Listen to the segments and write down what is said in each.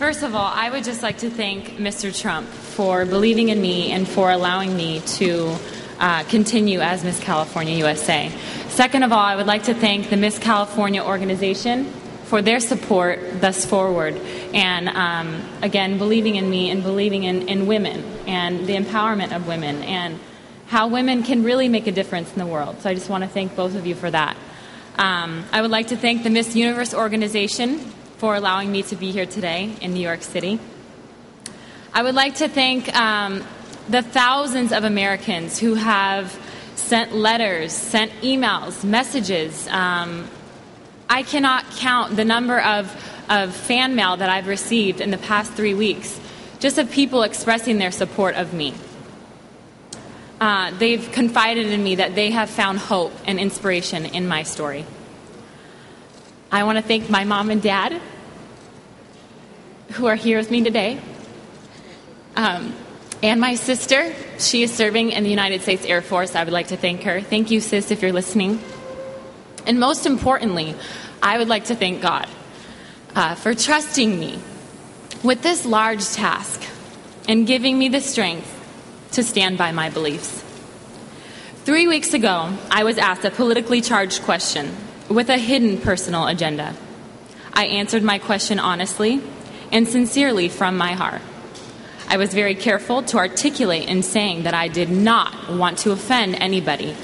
First of all, I would just like to thank Mr. Trump for believing in me and for allowing me to continue as Miss California USA. Second of all, I would like to thank the Miss California organization for their support thus forward, and again, believing in me and believing in women and the empowerment of women and how women can really make a difference in the world. So I just want to thank both of you for that. I would like to thank the Miss Universe organization for allowing me to be here today in New York City. I would like to thank the thousands of Americans who have sent letters, sent emails, messages. I cannot count the number of fan mail that I've received in the past 3 weeks, just of people expressing their support of me. They've confided in me that they have found hope and inspiration in my story. I want to thank my mom and dad, who are here with me today, and my sister. She is serving in the United States Air Force. I would like to thank her. Thank you, sis, if you're listening. And most importantly, I would like to thank God for trusting me with this large task and giving me the strength to stand by my beliefs. 3 weeks ago, I was asked a politically charged question with a hidden personal agenda. I answered my question honestly and sincerely from my heart. I was very careful to articulate in saying that I did not want to offend anybody,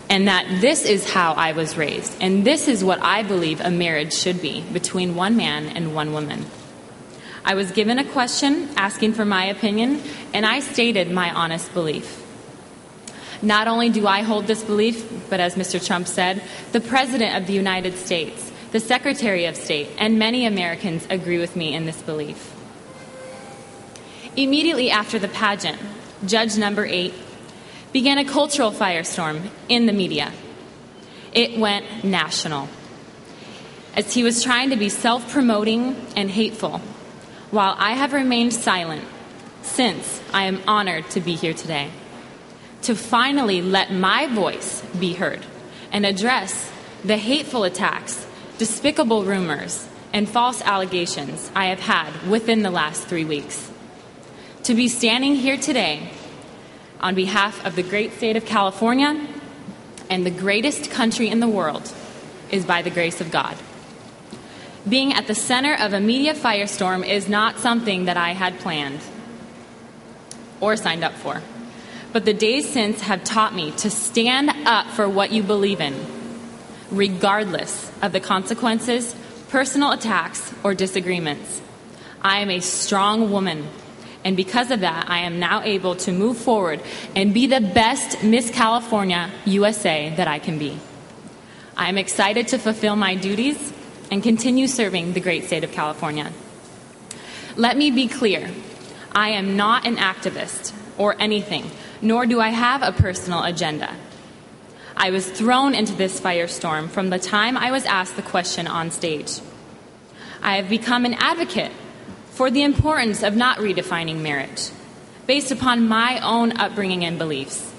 and that this is how I was raised, and this is what I believe a marriage should be between one man and one woman. I was given a question asking for my opinion, and I stated my honest belief. Not only do I hold this belief, but as Mr. Trump said, the President of the United States, the Secretary of State, and many Americans agree with me in this belief. Immediately after the pageant, Judge number 8 began a cultural firestorm in the media. It went national, as he was trying to be self-promoting and hateful, while I have remained silent since I am honored to be here today, to finally let my voice be heard and address the hateful attacks, despicable rumors, and false allegations I have had within the last 3 weeks. To be standing here today on behalf of the great state of California and the greatest country in the world is by the grace of God. Being at the center of a media firestorm is not something that I had planned or signed up for. But the days since have taught me to stand up for what you believe in, regardless of the consequences, personal attacks, or disagreements. I am a strong woman, and because of that, I am now able to move forward and be the best Miss California USA that I can be. I am excited to fulfill my duties and continue serving the great state of California. Let me be clear. I am not an activist or anything, nor do I have a personal agenda. I was thrown into this firestorm from the time I was asked the question on stage. I have become an advocate for the importance of not redefining marriage based upon my own upbringing and beliefs.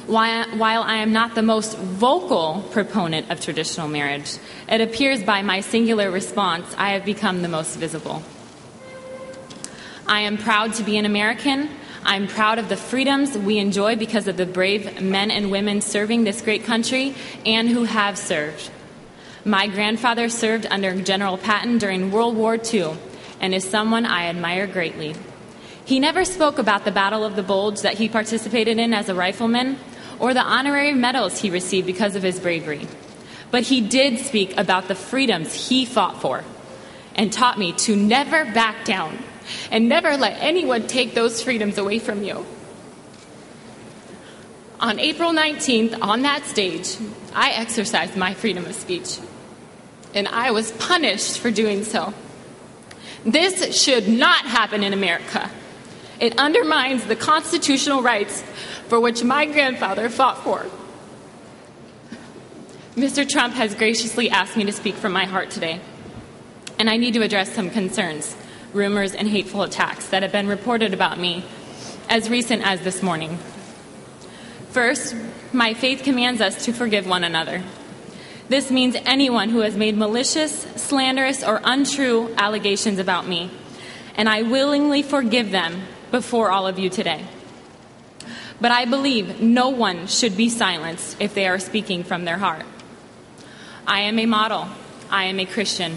While I am not the most vocal proponent of traditional marriage, it appears by my singular response I have become the most visible. I am proud to be an American. I'm proud of the freedoms we enjoy because of the brave men and women serving this great country and who have served. My grandfather served under General Patton during World War II and is someone I admire greatly. He never spoke about the Battle of the Bulge that he participated in as a rifleman or the honorary medals he received because of his bravery. But he did speak about the freedoms he fought for and taught me to never back down and never let anyone take those freedoms away from you. On April 19th, on that stage, I exercised my freedom of speech, and I was punished for doing so. This should not happen in America. It undermines the constitutional rights for which my grandfather fought for. Mr. Trump has graciously asked me to speak from my heart today, and I need to address some concerns, rumors, and hateful attacks that have been reported about me as recent as this morning. First, my faith commands us to forgive one another. This means anyone who has made malicious, slanderous, or untrue allegations about me, and I willingly forgive them before all of you today. But I believe no one should be silenced if they are speaking from their heart. I am a model. I am a Christian.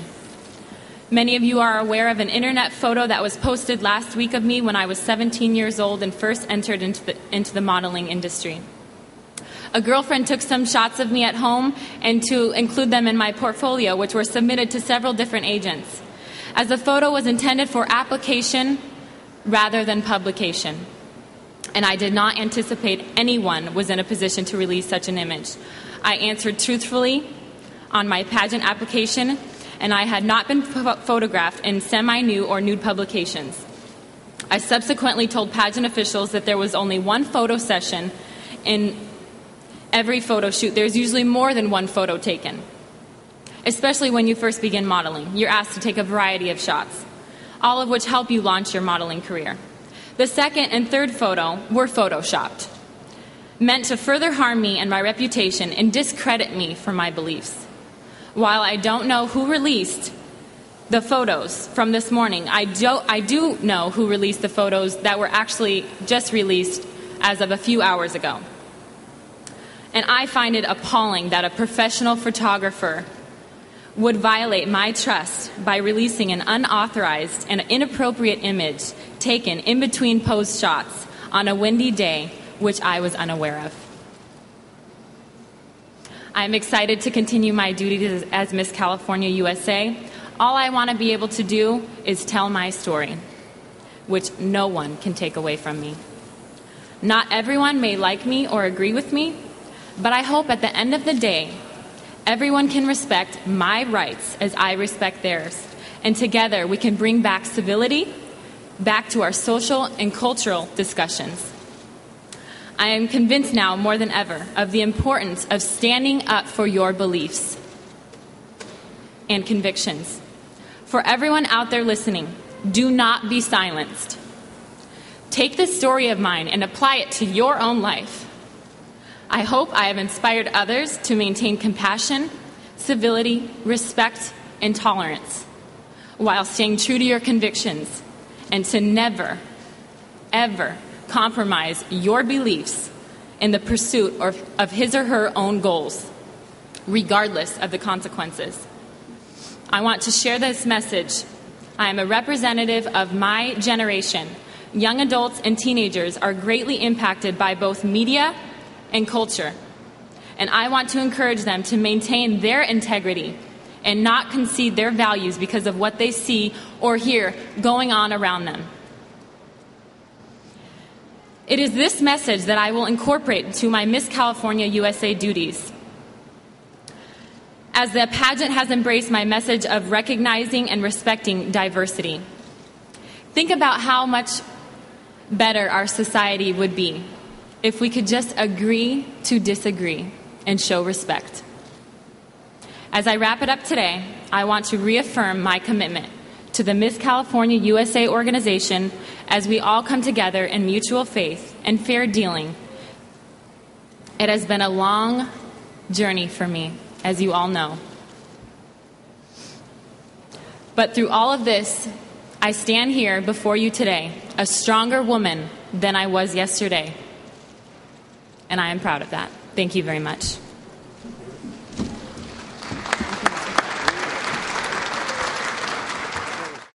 Many of you are aware of an internet photo that was posted last week of me when I was 17 years old and first entered into the modeling industry. A girlfriend took some shots of me at home and to include them in my portfolio, which were submitted to several different agents, as the photo was intended for application rather than publication. And I did not anticipate anyone was in a position to release such an image. I answered truthfully on my pageant application, and I had not been photographed in semi-nude or nude publications. I subsequently told pageant officials that there was only one photo session in every photo shoot. There's usually more than one photo taken, especially when you first begin modeling. You're asked to take a variety of shots, all of which help you launch your modeling career. The second and third photo were photoshopped, meant to further harm me and my reputation and discredit me for my beliefs. While I don't know who released the photos from this morning, I do know who released the photos that were actually just released as of a few hours ago. And I find it appalling that a professional photographer would violate my trust by releasing an unauthorized and inappropriate image taken in between pose shots on a windy day, which I was unaware of. I am excited to continue my duties as Miss California USA. All I want to be able to do is tell my story, which no one can take away from me. Not everyone may like me or agree with me, but I hope at the end of the day, everyone can respect my rights as I respect theirs, and together we can bring back civility back to our social and cultural discussions. I am convinced now more than ever of the importance of standing up for your beliefs and convictions. For everyone out there listening, do not be silenced. Take this story of mine and apply it to your own life. I hope I have inspired others to maintain compassion, civility, respect, and tolerance while staying true to your convictions, and to never, ever compromise your beliefs in the pursuit of his or her own goals, regardless of the consequences. I want to share this message. I am a representative of my generation. Young adults and teenagers are greatly impacted by both media and culture, and I want to encourage them to maintain their integrity and not concede their values because of what they see or hear going on around them. It is this message that I will incorporate into my Miss California USA duties, as the pageant has embraced my message of recognizing and respecting diversity. Think about how much better our society would be if we could just agree to disagree and show respect. As I wrap it up today, I want to reaffirm my commitment to the Miss California USA organization as we all come together in mutual faith and fair dealing. It has been a long journey for me, as you all know. But through all of this, I stand here before you today, a stronger woman than I was yesterday. And I am proud of that. Thank you very much.